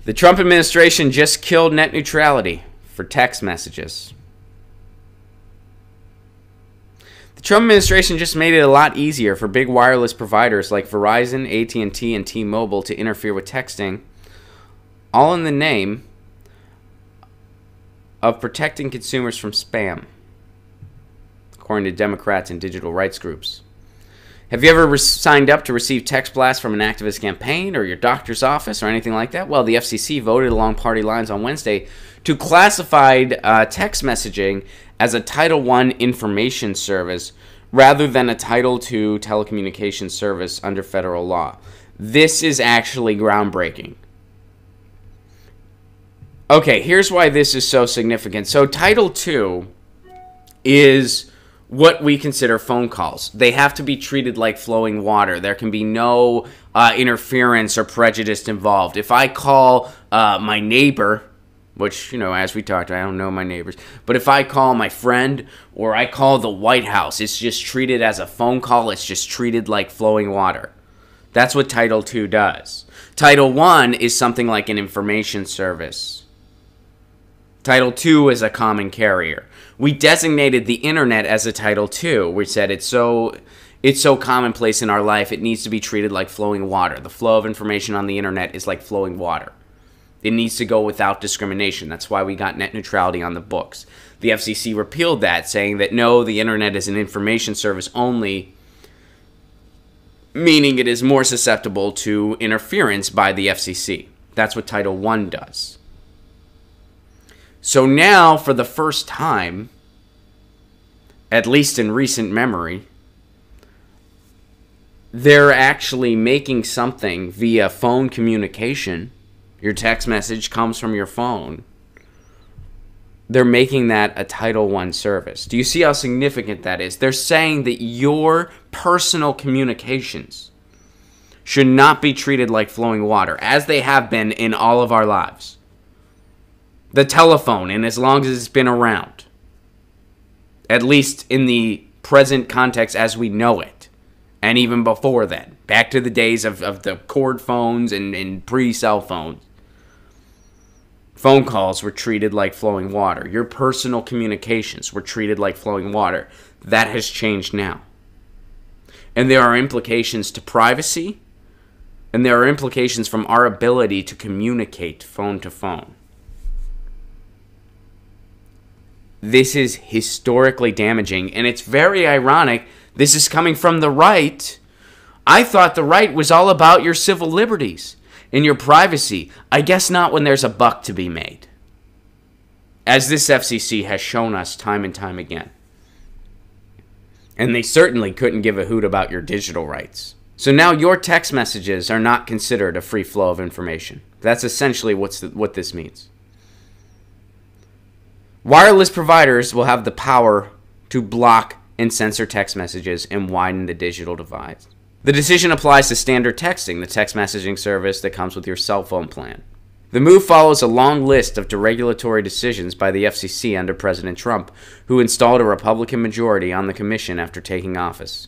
The Trump administration just killed net neutrality for text messages. The Trump administration just made it a lot easier for big wireless providers like Verizon, AT&T, and T-Mobile to interfere with texting, all in the name of protecting consumers from spam, according to Democrats and digital rights groups. Have you ever signed up to receive text blasts from an activist campaign or your doctor's office or anything like that? Well, the FCC voted along party lines on Wednesday to classify text messaging as a Title I information service rather than a Title II telecommunications service under federal law. This is actually groundbreaking. Okay, here's why this is so significant. So Title II is what we consider phone calls. They have to be treated like flowing water. There can be no interference or prejudice involved. If I call my neighbor, which, as we talked, I don't know my neighbors, but if I call my friend or I call the White House, it's just treated as a phone call. It's just treated like flowing water. That's what Title II does. Title I is something like an information service. Title II is a common carrier. We designated the internet as a Title II. We said it's so commonplace in our life, it needs to be treated like flowing water. The flow of information on the internet is like flowing water. It needs to go without discrimination. That's why we got net neutrality on the books. The FCC repealed that, saying that no, the internet is an information service only, meaning it is more susceptible to interference by the FCC. That's what Title I does. So now, for the first time, at least in recent memory, they're actually making something via phone communication. Your text message comes from your phone. They're making that a Title I service. Do you see how significant that is? They're saying that your personal communications should not be treated like flowing water, as they have been in all of our lives. The telephone, and as long as it's been around, at least in the present context as we know it, and even before then, back to the days of the cord phones and pre-cell phones, phone calls were treated like flowing water. Your personal communications were treated like flowing water. That has changed now. And there are implications to privacy, and there are implications from our ability to communicate phone to phone. This is historically damaging, and it's very ironic. This is coming from the right. I thought the right was all about your civil liberties and your privacy. I guess not when there's a buck to be made, as this FCC has shown us time and time again. And they certainly couldn't give a hoot about your digital rights. So now your text messages are not considered a free flow of information. That's essentially what this means. Wireless providers will have the power to block and censor text messages and widen the digital divide. The decision applies to standard texting, the text messaging service that comes with your cell phone plan. The move follows a long list of deregulatory decisions by the FCC under President Trump, who installed a Republican majority on the commission after taking office.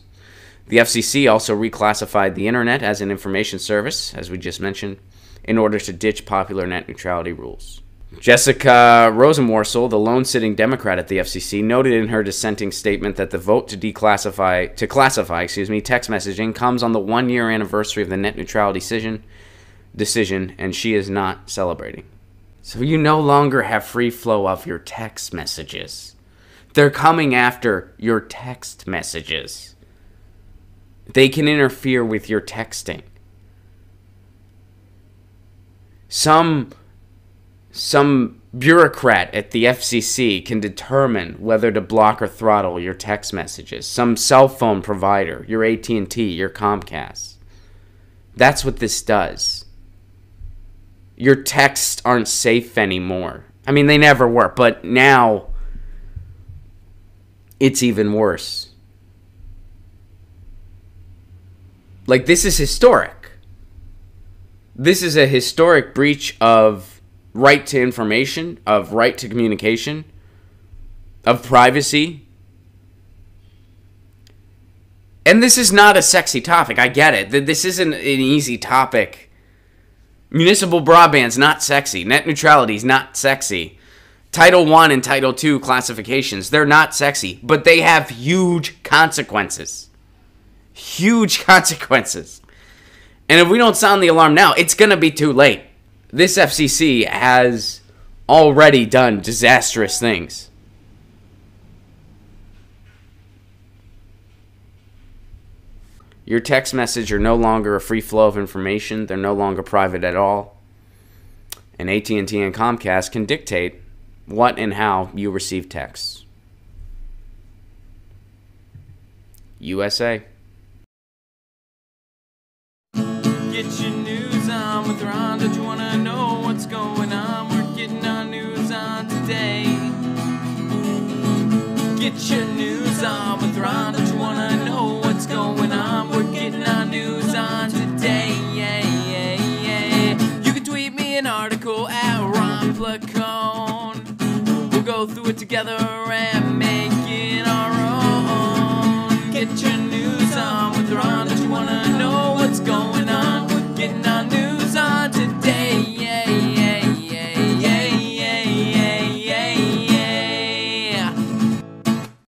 The FCC also reclassified the internet as an information service, as we just mentioned, in order to ditch popular net neutrality rules. Jessica Rosenworcel, the lone-sitting Democrat at the FCC, noted in her dissenting statement that the vote to classify text messaging comes on the one-year anniversary of the net neutrality decision, and she is not celebrating. So you no longer have free flow of your text messages. They're coming after your text messages. They can interfere with your texting. Some bureaucrat at the FCC can determine whether to block or throttle your text messages. Some cell phone provider, your AT&T, your Comcast. That's what this does. Your texts aren't safe anymore. I mean, they never were, but now it's even worse. Like, this is historic. This is a historic breach of right to information, of right to communication, of privacy. And this is not a sexy topic. I get it. This isn't an easy topic. Municipal broadband's not sexy. Net neutrality's not sexy. Title I and Title II classifications, they're not sexy, but they have huge consequences. Huge consequences. And if we don't sound the alarm now, it's going to be too late. This FCC has already done disastrous things. Your text messages are no longer a free flow of information. They're no longer private at all. And AT&T and Comcast can dictate what and how you receive texts. USA. Get your news on with Ron. Don't you want to know what's going on? We're getting our news on today. Get your news on with Ron. Don't you want to know what's going on? We're getting our news on today. Yeah, yeah, yeah. You can tweet me an article at Ron Placone. We'll go through it together and make it our own. Get your